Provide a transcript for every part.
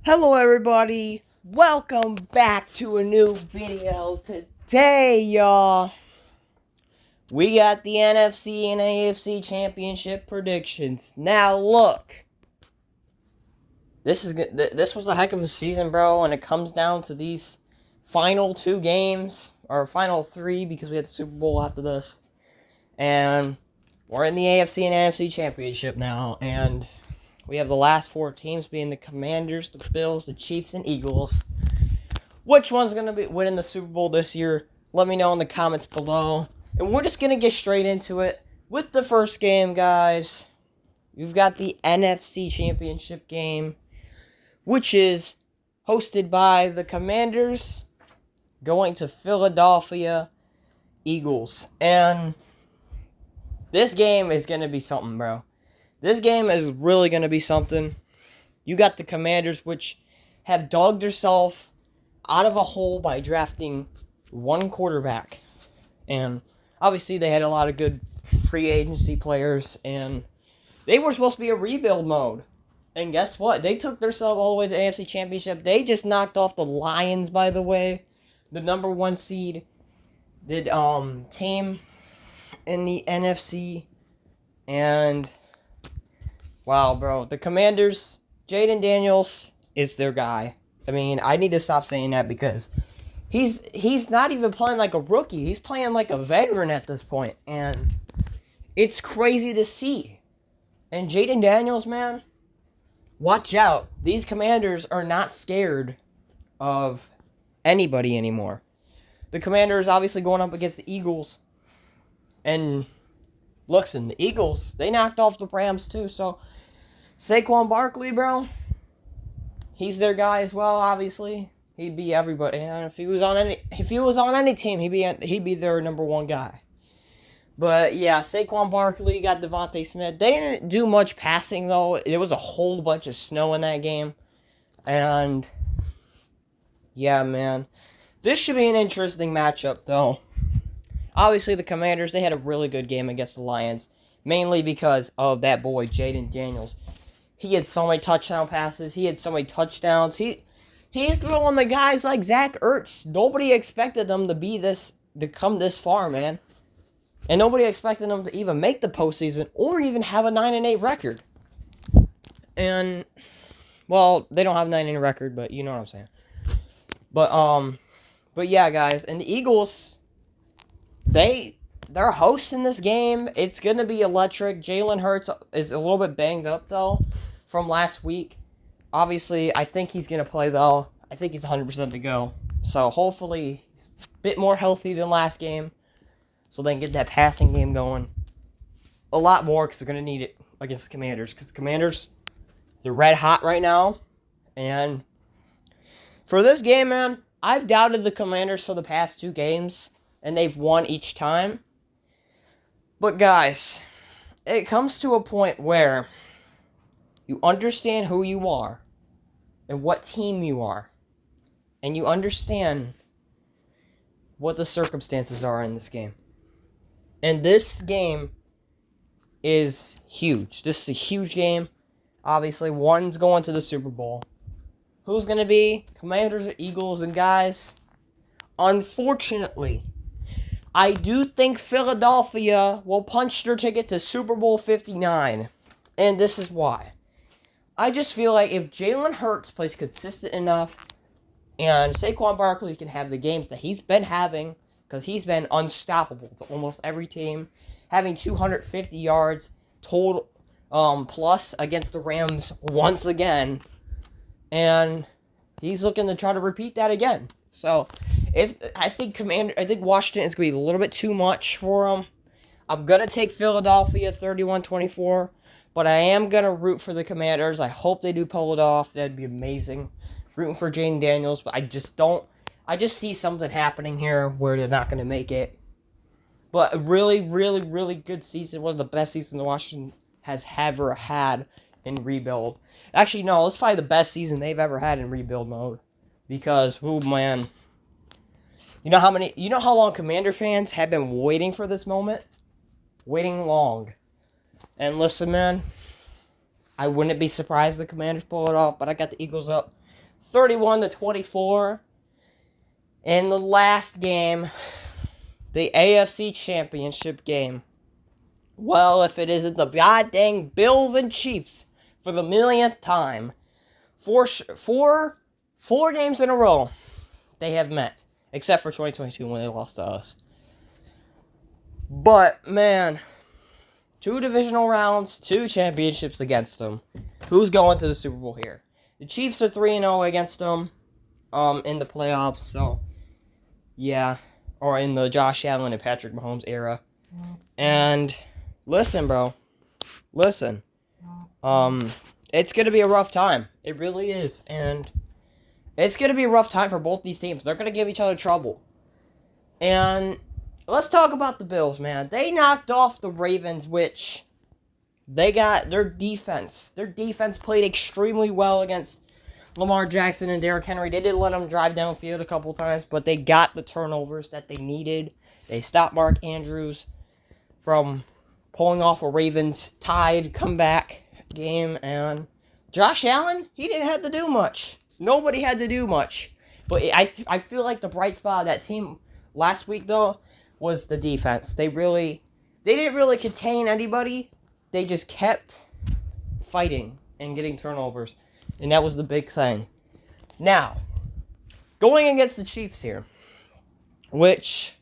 Hello everybody, welcome back to a new video. Today, y'all, we got the NFC and AFC championship predictions. Now look, this was a heck of a season, bro, and it comes down to these final two games, or final three, because we had the Super Bowl after this. And we're in the AFC and NFC championship now, and we have the last four teams being the Commanders, the Bills, the Chiefs, and Eagles. Which one's going to be winning the Super Bowl this year? Let me know in the comments below. And we're just going to get straight into it with the first game, guys. We've got the NFC Championship game, which is hosted by the Commanders going to Philadelphia Eagles. And this game is going to be something, bro. This game is really going to be something. You got the Commanders, which have dug themselves out of a hole by drafting one quarterback. And obviously they had a lot of good free agency players, and they were supposed to be a rebuild mode. And guess what? They took themselves all the way to the AFC Championship. They just knocked off the Lions, by the way. The number one seed team in the NFC. And wow, bro. The Commanders, Jaden Daniels is their guy. I mean, I need to stop saying that because he's not even playing like a rookie. He's playing like a veteran at this point, and it's crazy to see. And Jaden Daniels, man, watch out. These Commanders are not scared of anybody anymore. The Commanders obviously going up against the Eagles. And listen, the Eagles, they knocked off the Rams too, so Saquon Barkley, bro, he's their guy as well. Obviously, he'd be everybody. And if he was on any team, he'd be their number one guy. But yeah, Saquon Barkley got Devontae Smith. They didn't do much passing though. There was a whole bunch of snow in that game, and yeah, man, this should be an interesting matchup though. Obviously, the Commanders, they had a really good game against the Lions, mainly because of that boy Jaden Daniels. He had so many touchdown passes. He had so many touchdowns. He's throwing the guys like Zach Ertz. Nobody expected them to come this far, man. And nobody expected them to even make the postseason or even have a 9-8 record. And well, they don't have a 9-8 record, but you know what I'm saying. But yeah, guys, and the Eagles, they're hosting this game. It's gonna be electric. Jalen Hurts is a little bit banged up though from last week. Obviously, I think he's going to play, though. I think he's 100% to go. So, hopefully, a bit more healthy than last game. So they can get that passing game going a lot more, because they're going to need it against the Commanders. Because the Commanders, they're red hot right now. And for this game, man, I've doubted the Commanders for the past two games. And they've won each time. But, guys, it comes to a point where you understand who you are and what team you are. And you understand what the circumstances are in this game. And this game is huge. This is a huge game. Obviously, one's going to the Super Bowl. Who's going to be? Commanders or Eagles? And guys, unfortunately, I do think Philadelphia will punch their ticket to Super Bowl 59. And this is why. I just feel like if Jalen Hurts plays consistent enough and Saquon Barkley can have the games that he's been having, because he's been unstoppable to almost every team, having 250 yards total plus against the Rams once again, and he's looking to try to repeat that again. So, I think Washington is going to be a little bit too much for him. I'm going to take Philadelphia 31-24. But I am going to root for the Commanders. I hope they do pull it off. That'd be amazing. Rooting for Jaden Daniels. But I just see something happening here where they're not going to make it. But a really, really, really good season. One of the best seasons Washington has ever had in rebuild. Actually, no. It's probably the best season they've ever had in rebuild mode. Because, oh man. You know how long Commander fans have been waiting for this moment? Waiting long. And listen, man, I wouldn't be surprised if the Commanders pull it off, but I got the Eagles up 31-24. In the last game, the AFC Championship game. Well, if it isn't the goddamn Bills and Chiefs for the millionth time. Four games in a row they have met. Except for 2022 when they lost to us. But, man, 2 divisional rounds, 2 championships against them. Who's going to the Super Bowl here? The Chiefs are 3-0 against them in the playoffs, so yeah. Or in the Josh Allen and Patrick Mahomes era. And listen, bro. Listen. It's going to be a rough time. It really is. And it's going to be a rough time for both these teams. They're going to give each other trouble. And let's talk about the Bills, man. They knocked off the Ravens, which they got their defense. Their defense played extremely well against Lamar Jackson and Derrick Henry. They did let them drive downfield a couple times, but they got the turnovers that they needed. They stopped Mark Andrews from pulling off a Ravens tied comeback game. And Josh Allen, he didn't have to do much. Nobody had to do much. But I feel like the bright spot of that team last week, though, was the defense. They didn't really contain anybody. They just kept fighting and getting turnovers. And that was the big thing. Now, going against the Chiefs here, which,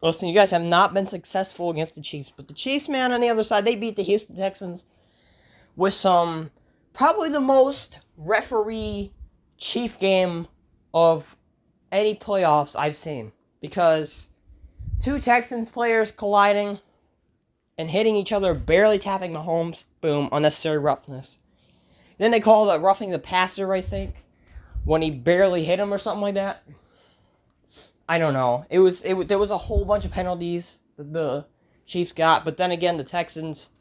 listen, you guys have not been successful against the Chiefs. But the Chiefs, man, on the other side, they beat the Houston Texans with probably the most referee Chief game of any playoffs I've seen. Because 2 Texans players colliding and hitting each other, barely tapping Mahomes. Boom, unnecessary roughness. Then they called it roughing the passer, I think, when he barely hit him or something like that. I don't know. There was a whole bunch of penalties that the Chiefs got, but then again, the Texans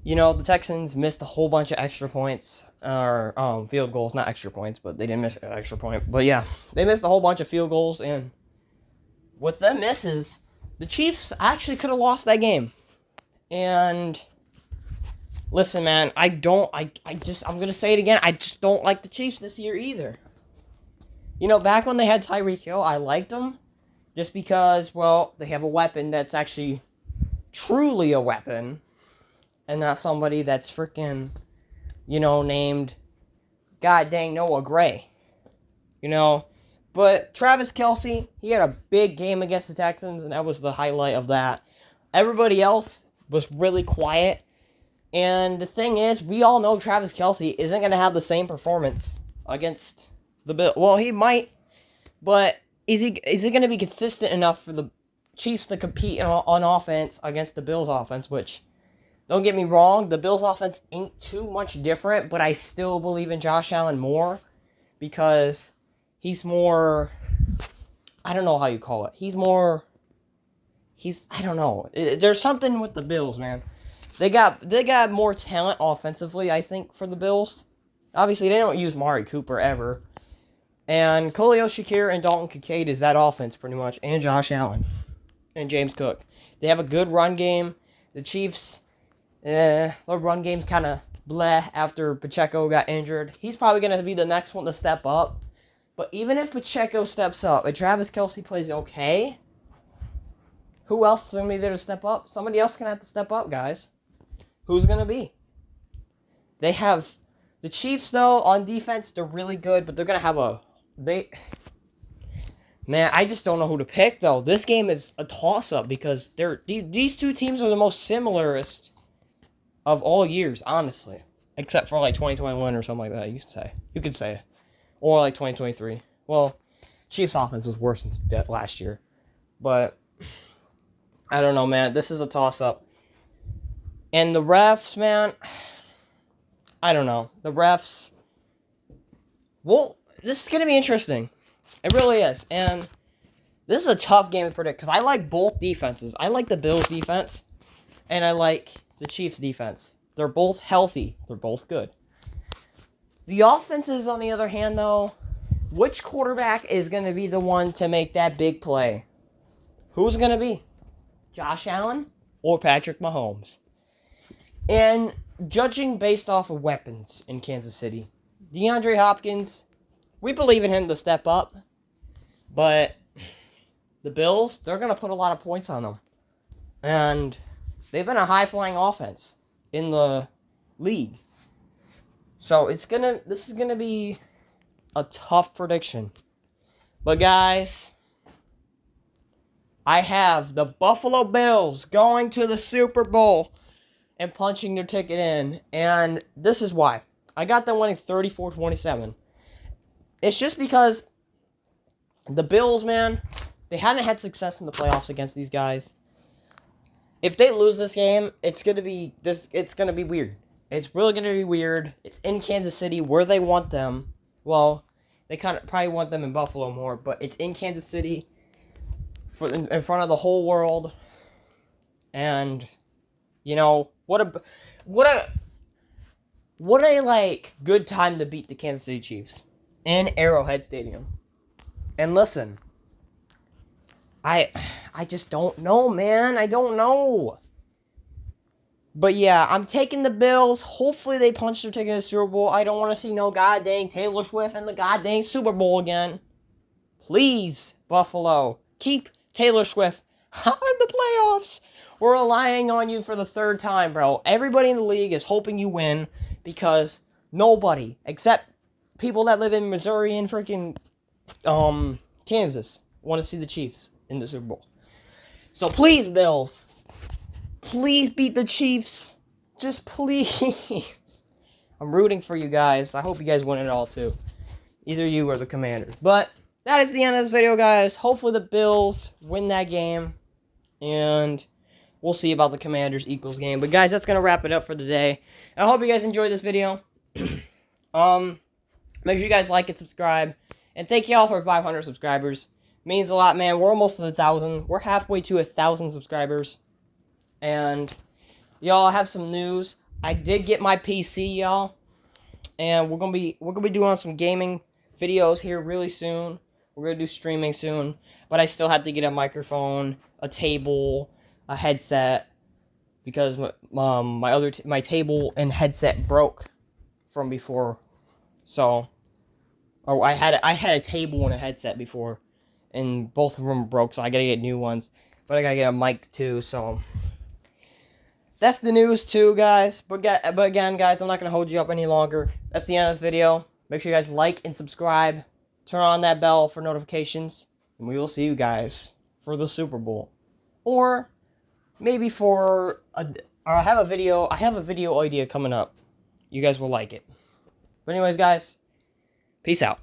missed a whole bunch of extra points, or field goals, not extra points, but they didn't miss an extra point. But yeah, they missed a whole bunch of field goals, and with them misses, the Chiefs actually could have lost that game. And listen, man, I'm going to say it again, I just don't like the Chiefs this year either. You know, back when they had Tyreek Hill, I liked them just because, well, they have a weapon that's actually truly a weapon and not somebody that's freaking, named God dang Noah Gray. But Travis Kelce, he had a big game against the Texans, and that was the highlight of that. Everybody else was really quiet. And the thing is, we all know Travis Kelce isn't going to have the same performance against the Bills. Well, he might, but is he going to be consistent enough for the Chiefs to compete on offense against the Bills' offense? Which, don't get me wrong, the Bills' offense ain't too much different, but I still believe in Josh Allen more because he's more, I don't know how you call it. I don't know. There's something with the Bills, man. They got more talent offensively, I think, for the Bills. Obviously, they don't use Mari Cooper ever. And Khalil Shakir and Dalton Kincaid is that offense, pretty much. And Josh Allen. And James Cook. They have a good run game. The Chiefs, their run game's kind of bleh after Pacheco got injured. He's probably going to be the next one to step up. But even if Pacheco steps up and Travis Kelce plays okay, who else is going to be there to step up? Somebody else is going to have to step up, guys. Who's going to be? They have the Chiefs, though, on defense. They're really good, but they're going to have man, I just don't know who to pick, though. This game is a toss-up because these 2 teams are the most similarest of all years, honestly. Except for, 2021 or something like that, you could say. Or, 2023. Well, Chiefs' offense was worse than that last year. But I don't know, man. This is a toss-up. And the refs, man, I don't know. The refs, well, this is going to be interesting. It really is. And this is a tough game to predict because I like both defenses. I like the Bills' defense, and I like the Chiefs' defense. They're both healthy. They're both good. The offenses, on the other hand, though, which quarterback is going to be the one to make that big play? Who's going to be? Josh Allen or Patrick Mahomes? And judging based off of weapons in Kansas City, DeAndre Hopkins, we believe in him to step up, but the Bills, they're going to put a lot of points on them. And they've been a high-flying offense in the league. So this is going to be a tough prediction. But guys, I have the Buffalo Bills going to the Super Bowl and punching their ticket in. And this is why. I got them winning 34-27. It's just because the Bills, man, they haven't had success in the playoffs against these guys. If they lose this game, it's gonna be weird. It's really gonna be weird. It's in Kansas City where they want them. Well, they probably want them in Buffalo more, but it's in Kansas City in front of the whole world. And you know, what a like good time to beat the Kansas City Chiefs in Arrowhead Stadium. And listen, I just don't know, man. I don't know. But yeah, I'm taking the Bills. Hopefully they punch their ticket in the Super Bowl. I don't want to see no goddamn Taylor Swift in the goddamn Super Bowl again. Please, Buffalo, keep Taylor Swift out of the playoffs. We're relying on you for the third time, bro. Everybody in the league is hoping you win because nobody, except people that live in Missouri and freaking Kansas, want to see the Chiefs in the Super Bowl. So please, Bills, please beat the Chiefs. Just please. I'm rooting for you guys. I hope you guys win it all too. Either you or the Commanders. But that is the end of this video, guys. Hopefully the Bills win that game. And we'll see about the Commanders-Eagles game. But guys, that's going to wrap it up for today. I hope you guys enjoyed this video. Make sure you guys like and subscribe. And thank y'all for 500 subscribers. Means a lot, man. We're almost at 1,000. We're halfway to 1,000 subscribers. And y'all, I have some news. I did get my PC, y'all. And we're gonna be doing some gaming videos here really soon. We're gonna do streaming soon. But I still have to get a microphone, a table, a headset, because my table and headset broke from before. So I had a table and a headset before, and both of them broke, so I gotta get new ones. But I gotta get a mic too, so that's the news too, guys. But again, guys, I'm not gonna hold you up any longer. That's the end of this video. Make sure you guys like and subscribe. Turn on that bell for notifications, and we will see you guys for the Super Bowl, or maybe I have a video idea coming up. You guys will like it. But anyways, guys, peace out.